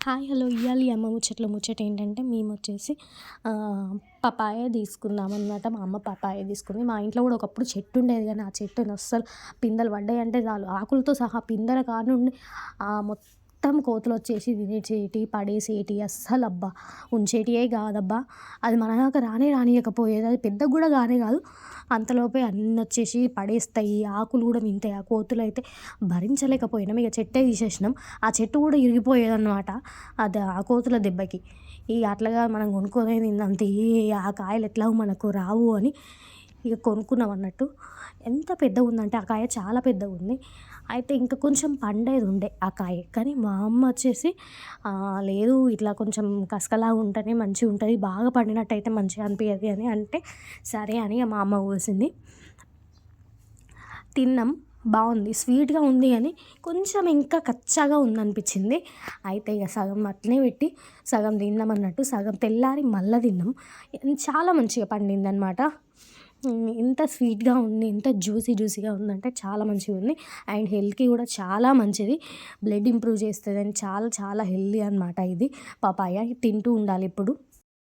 Hi hello ఇయాలి అమ్మ ముచ్చట ఏంటంటే మేమొచ్చేసి పపాయ తీసుకున్నామనమాట. మా అమ్మ పపాయ తీసుకుంది. మా ఇంట్లో కూడా ఒకప్పుడు చెట్టు ఉండేది కానీ ఆ చెట్టుని అస్సలు పిందెలు పడ్డాయంటే చాలు ఆకులతో సహా పిందెల కాడ నుండి మొత్తం కోతులొచ్చేసి తినేసేటియి, పడేసేటియి. అస్సలబ్బా ఉంచేటియే కాదబ్బా. అది మన దాకా రానే రానీయకపోయేది. అది పెద్దగా కూడా కానే కాదు. అంతలోపే అన్నొచ్చేసి పడేస్తాయి. ఆకులు కూడా తింటాయి. ఆ కోతులైతే భరించలేకపోయినాం. ఇక చెట్టే తీసేసినాం. ఆ చెట్టు కూడా ఇరిగిపోయేదనమాట అది ఆ కోతుల దెబ్బకి. ఇక అట్లాగా మనం కొనుక్కొని తిన్నంత ఆ కాయలు ఎట్లాగో మనకు రావు అని ఇక కొనుక్కున్నాం అన్నట్టు. ఎంత పెద్దగా ఉందంటే ఆ కాయ చాలా పెద్దగా ఉంది. అయితే ఇంకా కొంచెం పండేది ఉండే ఆ కాయ. కానీ మా అమ్మ వచ్చేసి లేదు ఇట్లా కొంచెం కసకలాగా ఉంటేనే మంచిగా ఉంటుంది, బాగా పండినట్టయితే మంచిగా అనిపించదు అని అంటే సరే అని మా అమ్మ కోసింది. తిన్నాం. బాగుంది, స్వీట్గా ఉంది కానీ కొంచెం ఇంకా కచ్చాగా ఉందనిపించింది. అయితే ఇక సగం అట్లనే పెట్టి సగం తిన్నాం అన్నట్టు. సగం తెల్లారి మళ్ళీ తిన్నాం. చాలా మంచిగా పండిందనమాట. ఎంత స్వీట్గా ఉంది, ఎంత జ్యూసీగా ఉందంటే చాలా మంచిగా ఉంది. అండ్ హెల్త్కి కూడా చాలా మంచిది, బ్లడ్ ఇంప్రూవ్ చేస్తుంది అని చాలా చాలా హెల్దీ అనమాట ఇది పపాయ. తింటూ ఉండాలి ఎప్పుడు.